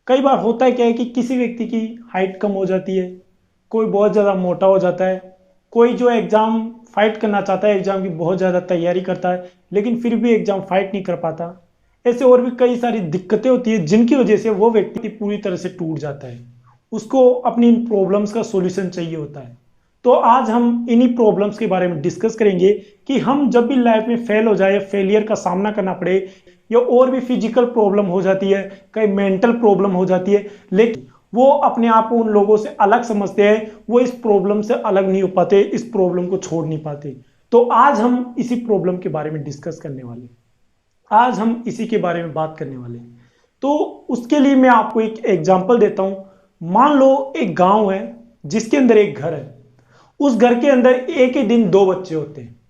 कई बार होता है क्या है कि किसी व्यक्ति की हाइट कम हो जाती है, कोई बहुत ज़्यादा मोटा हो जाता है, कोई जो एग्ज़ाम फाइट करना चाहता है, एग्ज़ाम की बहुत ज़्यादा तैयारी करता है लेकिन फिर भी एग्ज़ाम फाइट नहीं कर पाता। ऐसे और भी कई सारी दिक्कतें होती है जिनकी वजह से वो व्यक्ति पूरी तरह से टूट जाता है। उसको अपनी इन प्रॉब्लम्स का सॉल्यूशन चाहिए होता है। तो आज हम इन्हीं प्रॉब्लम्स के बारे में डिस्कस करेंगे कि हम जब भी लाइफ में फेल हो जाए, फेलियर का सामना करना पड़े, या और भी फिजिकल प्रॉब्लम हो जाती है, कई मेंटल प्रॉब्लम हो जाती है, लेकिन वो अपने आप को उन लोगों से अलग समझते हैं, वो इस प्रॉब्लम से अलग नहीं हो पाते, इस प्रॉब्लम को छोड़ नहीं पाते। तो आज हम इसी प्रॉब्लम के बारे में डिस्कस करने वाले, आज हम इसी के बारे में बात करने वाले। तो उसके लिए मैं आपको एक एग्जांपल देता हूं। मान लो एक गांव है जिसके अंदर एक घर है। उस घर के अंदर एक ही दिन दो बच्चे होते हैं।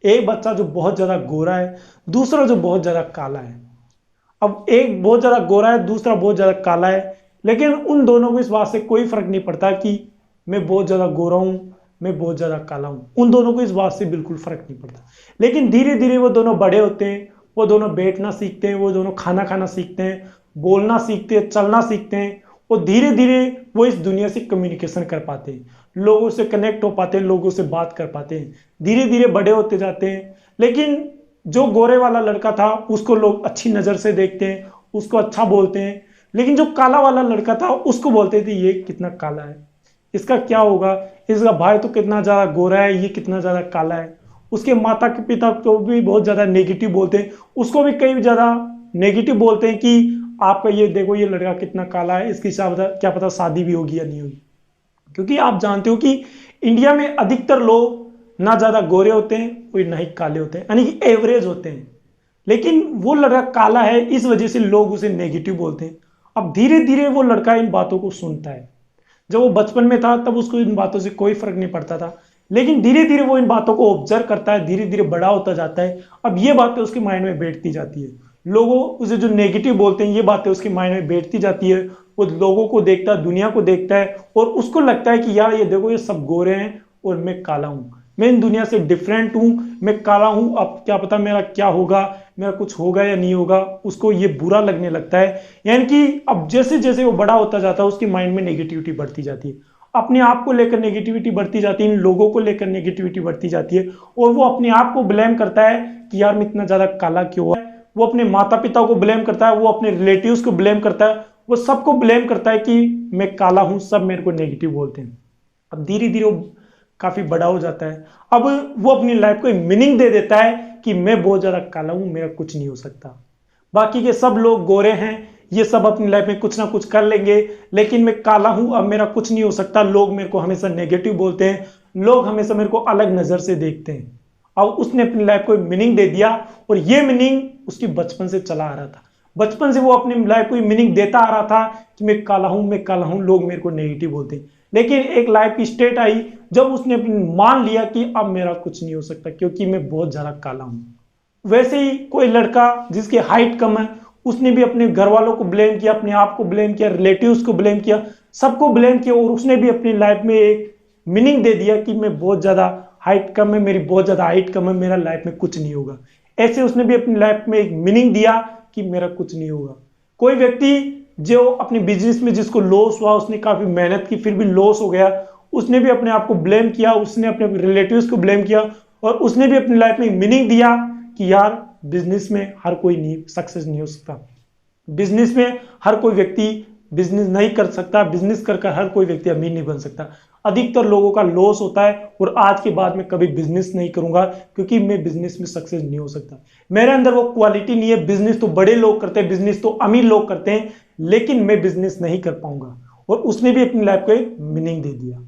एक बच्चा जो बहुत ज्यादा गोरा है, दूसरा जो बहुत ज्यादा काला है। अब एक बहुत ज्यादा गोरा है, दूसरा बहुत ज्यादा काला है, लेकिन उन दोनों को इस बात से कोई फर्क नहीं पड़ता कि मैं बहुत ज्यादा गोरा हूं, मैं बहुत ज्यादा काला हूं। उन दोनों को इस बात से बिल्कुल फर्क नहीं पड़ता। लेकिन धीरे धीरे वो दोनों बड़े होते हैं, वो दोनों बैठना सीखते हैं, वो दोनों खाना खाना सीखते हैं, बोलना सीखते हैं, चलना सीखते हैं। और धीरे धीरे वो इस दुनिया से कम्युनिकेशन कर पाते हैं, लोगों से कनेक्ट हो पाते हैं, लोगों से बात कर पाते हैं, धीरे धीरे बड़े होते जाते हैं। लेकिन जो गोरे वाला लड़का था उसको लोग अच्छी नजर से देखते हैं, उसको अच्छा बोलते हैं। लेकिन जो काला वाला लड़का था उसको बोलते थे ये कितना काला है, इसका क्या होगा, इसका भाई तो कितना ज्यादा गोरा है, ये कितना ज्यादा काला है। उसके माता के पिता को भी बहुत ज्यादा नेगेटिव बोलते हैं, उसको भी कई ज्यादा नेगेटिव बोलते हैं कि आपका ये देखो, ये लड़का कितना काला है, इसकी क्या पता शादी भी होगी या नहीं होगी। क्योंकि आप जानते हो कि इंडिया में अधिकतर लोग ना ज्यादा गोरे होते हैं और ना ही काले होते हैं, यानी कि एवरेज होते हैं। लेकिन वो लड़का काला है, इस वजह से लोग उसे नेगेटिव बोलते हैं। अब धीरे धीरे वो लड़का इन बातों को सुनता है। जब वो बचपन में था तब उसको इन बातों से कोई फर्क नहीं पड़ता था, लेकिन धीरे धीरे वो इन बातों को ऑब्जर्व करता है, धीरे धीरे बड़ा होता जाता है। अब ये बातें उसके माइंड में बैठती जाती है, लोगों उसे जो नेगेटिव बोलते हैं ये बातें उसके माइंड में बैठती जाती है। वो लोगों को देखता है, दुनिया को देखता है, और उसको लगता है कि यार ये देखो, ये सब गोरे हैं और मैं काला हूं, मैं इन दुनिया से डिफरेंट हूं, मैं काला हूं, अब क्या पता मेरा क्या होगा, मेरा कुछ होगा या नहीं होगा। उसको ये बुरा लगने लगता है। यानी कि अब जैसे जैसे वो बड़ा होता जाता है उसके माइंड में नेगेटिविटी बढ़ती जाती है, अपने आप को लेकर नेगेटिविटी बढ़ती जाती है, इन लोगों को लेकर नेगेटिविटी बढ़ती जाती है। और वो अपने आप को ब्लेम करता है कि यार मैं इतना ज्यादा काला क्यों है। वो अपने माता पिता को ब्लेम करता है, वो अपने रिलेटिव्स को ब्लेम करता है, वो सबको ब्लेम करता है कि मैं काला हूं, सब मेरे को नेगेटिव बोलते हैं। अब धीरे धीरे वो काफी बड़ा हो जाता है। अब वो अपनी लाइफ को मीनिंग दे देता है कि मैं बहुत ज्यादा काला हूं, मेरा कुछ नहीं हो सकता, बाकी के सब लोग गोरे हैं, ये सब अपनी लाइफ में कुछ ना कुछ कर लेंगे, लेकिन मैं काला हूं, अब मेरा कुछ नहीं हो सकता। लोग मेरे को हमेशा नेगेटिव बोलते हैं, लोग हमेशा मेरे को अलग नजर से देखते हैं। अब उसने अपनी लाइफ को मीनिंग दे दिया, और ये मीनिंग उसकी बचपन से चला आ रहा था। बचपन से वो अपनी लाइफ को मीनिंग देता आ रहा था कि मैं काला हूं, मैं काला हूं, लोग मेरे को नेगेटिव बोलते हैं। लेकिन एक लाइफ की स्टेट आई जब उसने मान लिया कि अब मेरा कुछ नहीं हो सकता क्योंकि मैं बहुत ज्यादा काला हूं। वैसे ही कोई लड़का जिसकी हाइट कम है, उसने भी अपने घर वालों को ब्लेम किया, अपने आप को ब्लेम किया, रिलेटिव्स को ब्लेम किया, सबको ब्लेम किया, और उसने भी अपनी लाइफ में एक मीनिंग दे दिया कि मैं बहुत ज्यादा हाइट कम है, मेरी बहुत ज्यादा हाइट कम है, मेरा लाइफ में कुछ नहीं होगा। ऐसे उसने भी अपनी लाइफ में एक मीनिंग दिया कि मेरा कुछ नहीं होगा। कोई व्यक्ति जो अपने बिजनेस में जिसको लॉस हुआ, उसने काफी मेहनत की फिर भी लॉस हो गया, उसने भी अपने आप को ब्लेम किया, उसने अपने रिलेटिव्स को ब्लेम किया, और उसने भी अपनी लाइफ में मीनिंग दिया कि यार बिजनेस में हर कोई नहीं सक्सेस नहीं हो सकता, बिजनेस में हर कोई व्यक्ति बिजनेस नहीं कर सकता, बिजनेस कर हर कोई व्यक्ति अमीर नहीं बन सकता। अधिकतर लोगों का लॉस होता है, और आज के बाद मैं कभी बिजनेस नहीं करूंगा क्योंकि मैं बिजनेस में सक्सेस नहीं हो सकता, मेरे अंदर वो क्वालिटी नहीं है। बिजनेस तो बड़े लोग करते हैं, बिजनेस तो अमीर लोग करते हैं, लेकिन मैं बिजनेस नहीं कर पाऊंगा। और उसने भी अपनी लाइफ को एक मीनिंग दे दिया।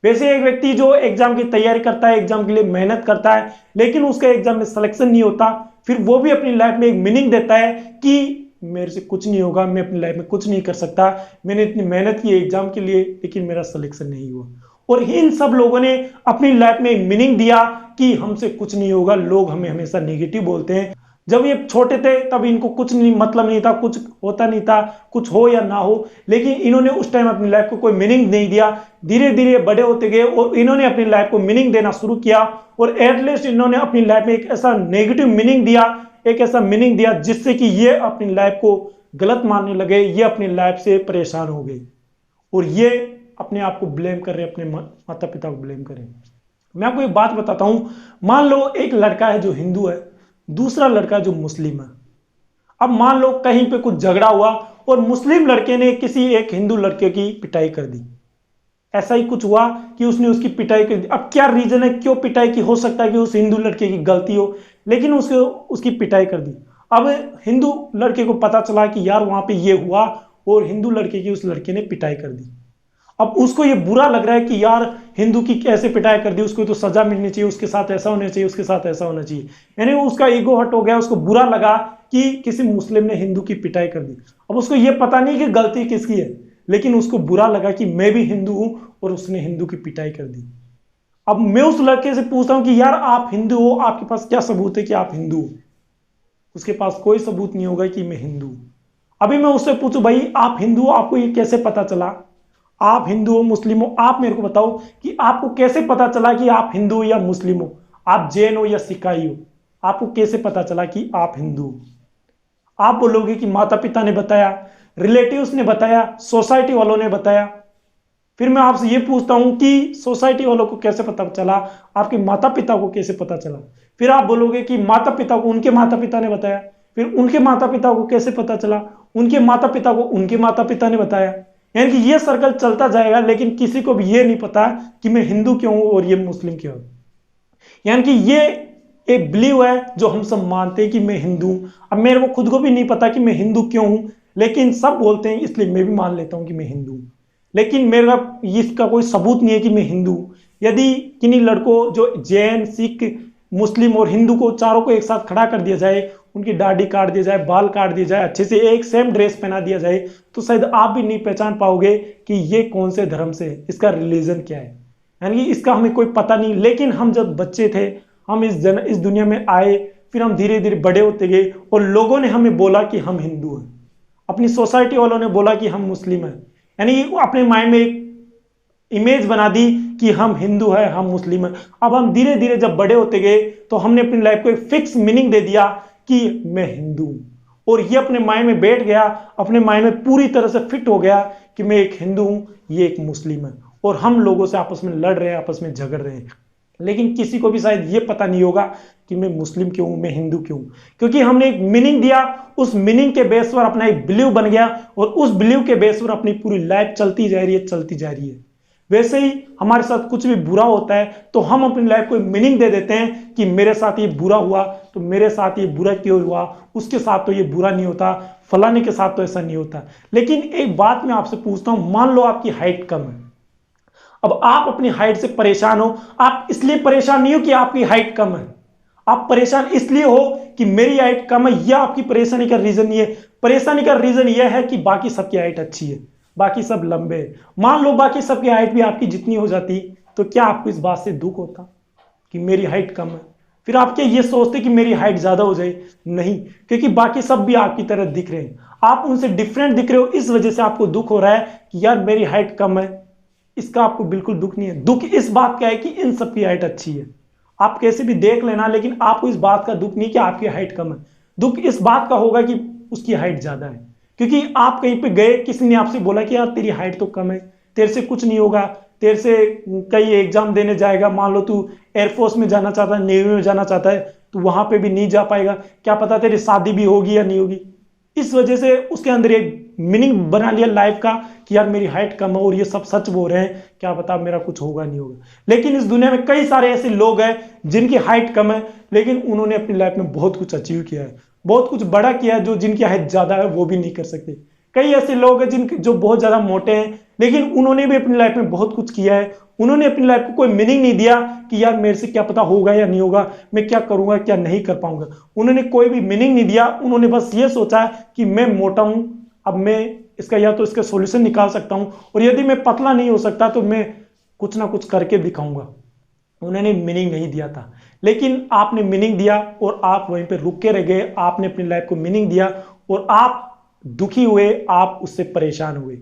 वैसे एक व्यक्ति जो एग्जाम की तैयारी करता है, एग्जाम के लिए मेहनत करता है, लेकिन उसका एग्जाम में सिलेक्शन नहीं होता, फिर वो भी अपनी लाइफ में एक मीनिंग देता है कि मेरे से कुछ नहीं होगा, मैं अपनी लाइफ में कुछ नहीं कर सकता, मैंने इतनी मेहनत की एग्जाम के लिए लेकिन मेरा सिलेक्शन नहीं हुआ। और इन सब लोगों ने अपनी लाइफ में एक मीनिंग दिया कि हमसे कुछ नहीं होगा, लोग हमें हमेशा नेगेटिव बोलते हैं। जब ये छोटे थे तब इनको कुछ नहीं मतलब नहीं था, कुछ होता नहीं था, कुछ हो या ना हो, लेकिन इन्होंने उस टाइम अपनी लाइफ को कोई मीनिंग नहीं दिया। धीरे धीरे बड़े होते गए और इन्होंने अपनी लाइफ को मीनिंग देना शुरू किया, और एटलीस्ट इन्होंने अपनी लाइफ में एक ऐसा नेगेटिव मीनिंग दिया, एक ऐसा मीनिंग दिया जिससे कि ये अपनी लाइफ को गलत मानने लगे, ये अपनी लाइफ से परेशान हो गए और ये अपने आप को ब्लेम कर रहे, अपने माता पिता को ब्लेम करें। मैं आपको एक बात बताता हूं, मान लो एक लड़का है जो हिंदू है, दूसरा लड़का जो मुस्लिम है। अब मान लो कहीं पे कुछ झगड़ा हुआ और मुस्लिम लड़के ने किसी एक हिंदू लड़के की पिटाई कर दी, ऐसा ही कुछ हुआ कि उसने उसकी पिटाई कर दी। अब क्या रीजन है क्यों पिटाई की? हो सकता है कि उस हिंदू लड़के की गलती हो, लेकिन उसकी पिटाई कर दी। अब हिंदू लड़के को पता चला कि यार वहां पे ये हुआ और हिंदू लड़के की उस लड़के ने पिटाई कर दी। अब उसको ये बुरा लग रहा है कि यार हिंदू की कैसे पिटाई कर दी, उसको तो सजा मिलनी चाहिए, उसके साथ ऐसा होना चाहिए, उसके साथ ऐसा होना चाहिए। यानी उसका ईगो हट हो गया, उसको बुरा लगा कि किसी मुस्लिम ने हिंदू की पिटाई कर दी। अब उसको ये पता नहीं कि गलती किसकी है, लेकिन उसको बुरा लगा कि मैं भी हिंदू हूं और उसने हिंदू की पिटाई कर दी। अब मैं उस लड़के से पूछता हूं कि यार आप हिंदू हो, आपके पास क्या सबूत है कि आप हिंदू हो? उसके पास कोई सबूत नहीं होगा कि मैं हिंदू हूं। अभी मैं उससे पूछूं भाई आप हिंदू हो, आपको ये कैसे पता चला? आप हिंदू हो मुस्लिम हो, आप मेरे को बताओ कि आपको कैसे पता चला कि आप हिंदू हो या मुस्लिम हो, आप जैन हो या सिखाई हो? आपको कैसे पता चला कि आप हिंदू हो? आप बोलोगे कि माता पिता ने बताया, रिलेटिव्स ने बताया, सोसाइटी वालों ने बताया। फिर मैं आपसे ये पूछता हूं कि सोसाइटी वालों को कैसे पता चला, आपके माता पिता को कैसे पता चला? फिर आप बोलोगे कि माता पिता को उनके माता पिता ने बताया। फिर उनके माता पिता को कैसे पता चला? उनके माता पिता को उनके माता पिता ने बताया। यानी कि ये सर्कल चलता जाएगा, लेकिन किसी को भी ये नहीं पता कि मैं हिंदू क्यों हूं और ये मुस्लिम क्यों हूं। यानी कि ये एक बिलीव है जो हम सब मानते हैं कि मैं हिंदू हूं। अब मेरे को खुद को भी नहीं पता कि मैं हिंदू क्यों हूं, लेकिन सब बोलते हैं इसलिए मैं भी मान लेता हूं कि मैं हिंदू हूं। लेकिन मेरा इसका कोई सबूत नहीं है कि मैं हिंदू हूं। यदि किन्हीं लड़कों जो जैन, सिख, मुस्लिम और हिंदू को चारों को एक साथ खड़ा कर दिया जाए, उनकी दाढ़ी काट दी जाए, बाल काट दिए जाए, अच्छे से एक सेम ड्रेस पहना दिया जाए, तो शायद आप भी नहीं पहचान पाओगे कि ये कौन से धर्म से है, इसका रिलीजन क्या है। यानी कि इसका हमें कोई पता नहीं। लेकिन हम जब बच्चे थे, हम इस दुनिया में आए, फिर हम धीरे धीरे बड़े होते गए और लोगों ने हमें बोला कि हम हिंदू हैं, अपनी सोसाइटी वालों ने बोला कि हम मुस्लिम हैं। यानी अपने माइंड में एक इमेज बना दी कि हम हिंदू है, हम मुस्लिम है। अब हम धीरे धीरे जब बड़े होते गए तो हमने अपनी लाइफ को एक फिक्स मीनिंग दे दिया कि मैं हिंदू हूं, और ये अपने माइंड में बैठ गया, अपने माइंड में पूरी तरह से फिट हो गया कि मैं एक हिंदू हूं, ये एक मुस्लिम है, और हम लोगों से आपस में लड़ रहे हैं, आपस में झगड़ रहे हैं। लेकिन किसी को भी शायद ये पता नहीं होगा कि मैं मुस्लिम क्यों हूं, मैं हिंदू क्यों हूं, क्योंकि हमने एक मीनिंग दिया, उस मीनिंग के बेस पर अपना एक बिलीव बन गया, और उस बिलीव के बेस पर अपनी पूरी लाइफ चलती जा रही है, चलती जा रही है। वैसे ही हमारे साथ कुछ भी बुरा होता है तो हम अपनी लाइफ को मीनिंग दे देते हैं कि मेरे साथ ये बुरा हुआ तो मेरे साथ ये बुरा क्यों हुआ, उसके साथ तो ये बुरा नहीं होता, फलाने के साथ तो ऐसा नहीं होता। लेकिन एक बात मैं आपसे पूछता हूं, मान लो आपकी हाइट कम है। अब आप अपनी हाइट से परेशान हो, आप इसलिए परेशान नहीं हो कि आपकी हाइट कम है, आप परेशान इसलिए हो कि मेरी हाइट कम है। यह आपकी परेशानी का रीजन नहीं है। परेशानी का रीजन यह है कि बाकी सबकी हाइट अच्छी है, बाकी सब लंबे हैं। मान लो बाकी सबकी हाइट भी आपकी जितनी हो जाती, तो क्या आपको इस बात से दुख होता कि मेरी हाइट कम है? फिर आप क्या ये सोचते कि मेरी हाइट ज्यादा हो जाए? नहीं, क्योंकि बाकी सब भी आपकी तरह दिख रहे हैं, आप उनसे डिफरेंट दिख रहे हो, इस वजह से आपको दुख हो रहा है कि यार मेरी हाइट कम है। इसका आपको बिल्कुल दुख नहीं है। दुख इस बात का है कि इन सबकी हाइट अच्छी है। आप कैसे भी देख लेना, लेकिन आपको इस बात का दुख नहीं कि आपकी हाइट कम है। दुख इस बात का होगा कि उसकी हाइट ज्यादा है, क्योंकि आप कहीं पे गए, किसी ने आपसे बोला कि यार तेरी हाइट तो कम है, तेरे से कुछ नहीं होगा, तेरे से कई एग्जाम देने जाएगा, मान लो तू एयरफोर्स में जाना चाहता है, नेवी में जाना चाहता है, तो वहां पे भी नहीं जा पाएगा, क्या पता तेरी शादी भी होगी या नहीं होगी। इस वजह से उसके अंदर एक मीनिंग बना लिया लाइफ का कि यार मेरी हाइट कम है और ये सब सच बोल रहे हैं, क्या पता मेरा कुछ होगा नहीं होगा। लेकिन इस दुनिया में कई सारे ऐसे लोग हैं जिनकी हाइट कम है, लेकिन उन्होंने अपनी लाइफ में बहुत कुछ अचीव किया है, बहुत कुछ बड़ा किया है, जो जिनकी हाइट ज्यादा है वो भी नहीं कर सकते। कई ऐसे लोग हैं जो बहुत ज्यादा मोटे हैं, लेकिन उन्होंने भी अपनी लाइफ में बहुत कुछ किया है। उन्होंने अपनी लाइफ को कोई मीनिंग नहीं दिया कि यार मेरे से क्या पता होगा या नहीं होगा, मैं क्या करूंगा क्या नहीं कर पाऊंगा। उन्होंने कोई भी मीनिंग नहीं दिया। उन्होंने बस ये सोचा कि मैं मोटा हूं, अब मैं इसका या तो इसका सॉल्यूशन निकाल सकता हूं, और यदि मैं पतला नहीं हो सकता तो मैं कुछ ना कुछ करके दिखाऊंगा। उन्होंने मीनिंग नहीं दिया था, लेकिन आपने मीनिंग दिया और आप वहीं पे रुक के रह गए। आपने अपनी लाइफ को मीनिंग दिया और आप दुखी हुए, आप उससे परेशान हुए।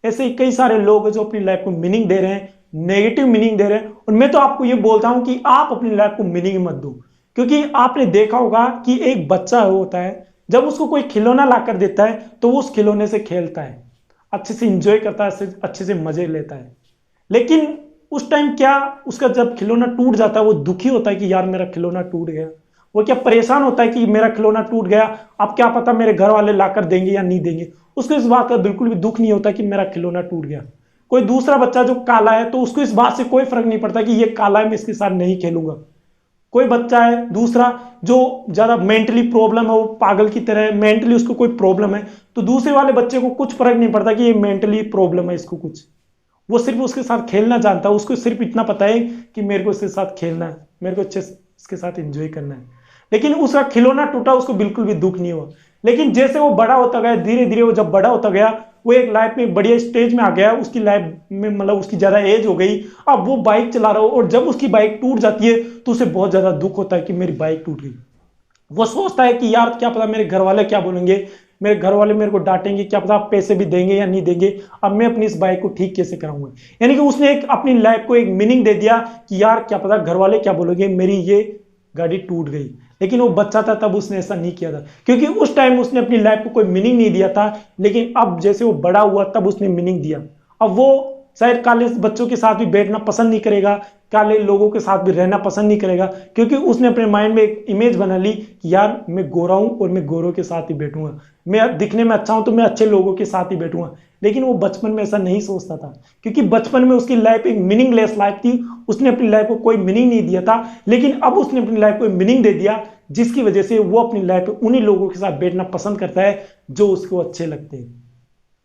ऐसे ही कई सारे लोग हैं जो अपनी लाइफ को मीनिंग दे रहे हैं, नेगेटिव मीनिंग दे रहे हैं। और मैं तो आपको ये बोलता हूं कि आप अपनी लाइफ को मीनिंग मत दो, क्योंकि आपने देखा होगा कि एक बच्चा होता है जब उसको कोई खिलौना ला कर देता है तो वो उस खिलौने से खेलता है, अच्छे से इंजॉय करता है, अच्छे से मजे लेता है। लेकिन उस टाइम क्या, उसका जब खिलौना टूट जाता है वो दुखी होता है कि यार मेरा खिलौना टूट गया। वो क्या परेशान होता है कि मेरा खिलौना टूट गया, अब क्या पता मेरे घर वाले लाकर देंगे या नहीं देंगे। उसको इस बात का बिल्कुल भी दुख नहीं होता कि मेरा खिलौना टूट गया। कोई दूसरा बच्चा जो काला है तो उसको इस बात से कोई फर्क नहीं पड़ता कि ये काला है, मैं इसके साथ नहीं खेलूंगा। कोई बच्चा है दूसरा जो ज्यादा मेंटली प्रॉब्लम है, वो पागल की तरह है, मेंटली उसको कोई प्रॉब्लम है, तो दूसरे वाले बच्चे को कुछ फर्क नहीं पड़ता कि ये मेंटली प्रॉब्लम है इसको कुछ। वो सिर्फ उसके साथ खेलना जानता है, उसको सिर्फ इतना पता है कि मेरे को इसके साथ खेलना है, मेरे को अच्छे से इसके साथ एंजॉय करना है। लेकिन उसका खिलौना टूटा, उसको बिल्कुल भी दुख नहीं हुआ। लेकिन जैसे वो बड़ा होता गया, धीरे धीरे वो जब बड़ा होता गया, वो एक लाइफ में बढ़िया स्टेज में आ गया, उसकी लाइफ में मतलब उसकी ज्यादा एज हो गई, अब वो बाइक चला रहा हो, और जब उसकी बाइक टूट जाती है तो उसे बहुत ज्यादा दुख होता है कि मेरी बाइक टूट गई। वो सोचता है कि यार क्या पता मेरे घर वाले क्या बोलेंगे, मेरे घर वाले मेरे को डांटेंगे, क्या पता पैसे भी देंगे या नहीं देंगे, अब मैं अपनी इस बाइक को ठीक कैसे कराऊंगा। यानी कि उसने एक अपनी लाइफ को एक मीनिंग दे दिया कि यार क्या पता घर वाले क्या बोलेंगे, मेरी ये गाड़ी टूट गई। लेकिन वो बच्चा था तब उसने ऐसा नहीं किया था, क्योंकि उस टाइम उसने अपनी लाइफ को कोई मीनिंग नहीं दिया था। लेकिन अब जैसे वो बड़ा हुआ तब उसने मीनिंग दिया। अब वो शायद काले बच्चों के साथ भी बैठना पसंद नहीं करेगा, काले लोगों के साथ भी रहना पसंद नहीं करेगा, क्योंकि उसने अपने माइंड में एक इमेज बना ली कि यार मैं गोरा हूं और मैं गोरों के साथ ही बैठूंगा, मैं दिखने में अच्छा हूं तो मैं अच्छे लोगों के साथ ही बैठूंगा। लेकिन वो बचपन में ऐसा नहीं सोचता था, क्योंकि बचपन में उसकी लाइफ एक मीनिंगलेस लाइफ थी, उसने अपनी लाइफ को कोई मीनिंग नहीं दिया था। लेकिन अब उसने अपनी लाइफ को मीनिंग दे दिया, जिसकी वजह से वो अपनी लाइफ में उन्हीं लोगों के साथ बैठना पसंद करता है जो उसको अच्छे लगते हैं।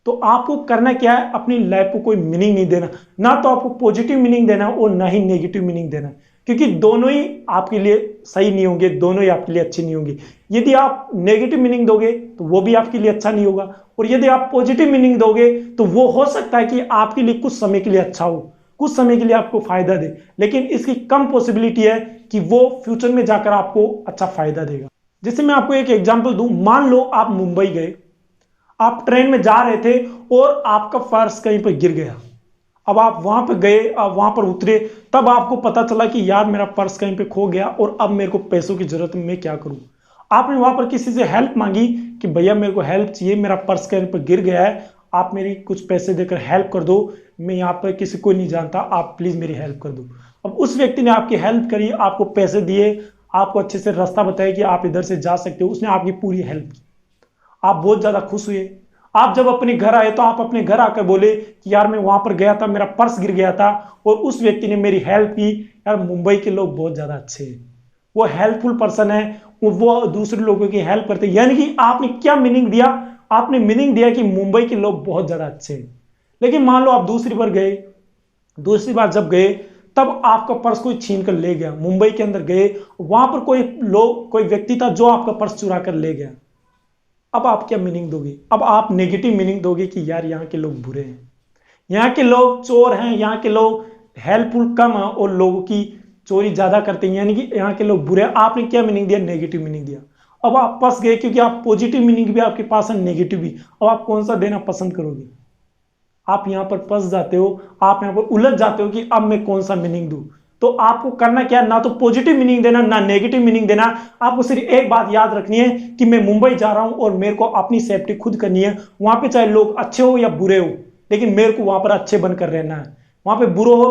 तो आपको करना क्या है, अपनी लाइफ को कोई मीनिंग नहीं देना, ना तो आपको पॉजिटिव मीनिंग देना और ना ही नेगेटिव मीनिंग देना, क्योंकि दोनों ही आपके लिए सही नहीं होंगे, दोनों ही आपके लिए अच्छे नहीं होंगे। यदि आप नेगेटिव मीनिंग दोगे तो वो भी आपके लिए अच्छा नहीं होगा, और यदि आप पॉजिटिव मीनिंग दोगे तो वो हो सकता है कि आपके लिए कुछ समय के लिए अच्छा हो, कुछ समय के लिए आपको फायदा दे, लेकिन इसकी कम पॉसिबिलिटी है कि वो फ्यूचर में जाकर आपको अच्छा फायदा देगा। जैसे मैं आपको एक एग्जांपल दूं, मान लो आप मुंबई गए, आप ट्रेन में जा रहे थे और आपका पर्स कहीं पर गिर गया। अब आप वहां पर गए, आप वहां पर उतरे, तब आपको पता चला कि यार मेरा पर्स कहीं पे खो गया और अब मेरे को पैसों की जरूरत है, मैं क्या करूं। आपने वहां पर किसी से हेल्प मांगी कि भैया मेरे को हेल्प चाहिए, मेरा पर्स कहीं पर गिर गया है, आप मेरी कुछ पैसे देकर हेल्प कर दो, मैं यहाँ पर किसी को नहीं जानता, आप प्लीज मेरी हेल्प कर दो। अब उस व्यक्ति ने आपकी हेल्प करी, आपको पैसे दिए, आपको अच्छे से रास्ता बताया कि आप इधर से जा सकते हो, उसने आपकी पूरी हेल्प की, आप बहुत ज्यादा खुश हुए। आप जब अपने घर आए तो आप अपने घर आकर बोले कि यार मैं वहां पर गया था, मेरा पर्स गिर गया था और उस व्यक्ति ने मेरी हेल्प की। यार मुंबई के लोग बहुत ज्यादा अच्छे हैं, वो हेल्पफुल पर्सन है, वो दूसरे लोगों की हेल्प करते हैं। यानी कि आपने क्या मीनिंग दिया, आपने मीनिंग दिया कि मुंबई के लोग बहुत ज्यादा अच्छे हैं। लेकिन मान लो आप दूसरी बार गए, दूसरी बार जब गए तब आपका पर्स कोई छीन कर ले गया, मुंबई के अंदर गए, वहां पर कोई व्यक्ति था जो आपका पर्स चुरा कर ले गया। अब आप क्या मीनिंग दोगे, अब आप नेगेटिव मीनिंग दोगे कि यार यहाँ के लोग बुरे हैं, यहाँ के लोग चोर हैं, यहाँ के लोग हेल्पफुल कम है और लोगों की चोरी ज्यादा करते हैं, यानी कि यहाँ के लोग बुरे हैं। आपने क्या मीनिंग दिया, नेगेटिव मीनिंग दिया। अब आप फंस गए, क्योंकि आप पॉजिटिव मीनिंग भी आपके पास है, नेगेटिव भी। अब आप कौन सा देना पसंद करोगे। आप यहाँ पर फंस जाते हो, आप यहाँ पर उलझ जाते हो कि अब मैं कौन सा मीनिंग दूं। तो आपको करना क्या है, ना तो पॉजिटिव मीनिंग देना ना नेगेटिव मीनिंग देना। आपको सिर्फ एक बात याद रखनी है कि मैं मुंबई जा रहा हूं और मेरे को अपनी सेफ्टी खुद करनी है। वहां पे चाहे लोग अच्छे हो या बुरे हो, लेकिन मेरे को वहां पर अच्छे बनकर रहना है। वहां पे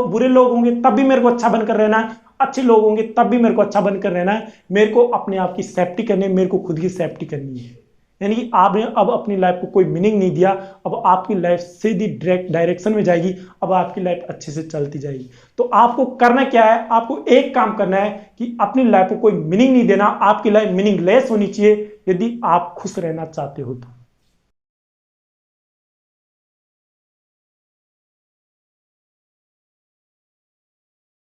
बुरे लोग होंगे तब भी मेरे को अच्छा बनकर रहना है, अच्छे लोग होंगे तब भी मेरे को अच्छा बनकर रहना है। मेरे को अपने आप की सेफ्टी करनी है, मेरे को खुद की सेफ्टी करनी है। यानी कि आपने अब अपनी लाइफ को कोई मीनिंग नहीं दिया, अब आपकी लाइफ सीधी डायरेक्ट डायरेक्शन में जाएगी, अब आपकी लाइफ अच्छे से चलती जाएगी। तो आपको करना क्या है, आपको एक काम करना है कि अपनी लाइफ को कोई मीनिंग नहीं देना, आपकी लाइफ मीनिंगलेस होनी चाहिए यदि आप खुश रहना चाहते हो तो।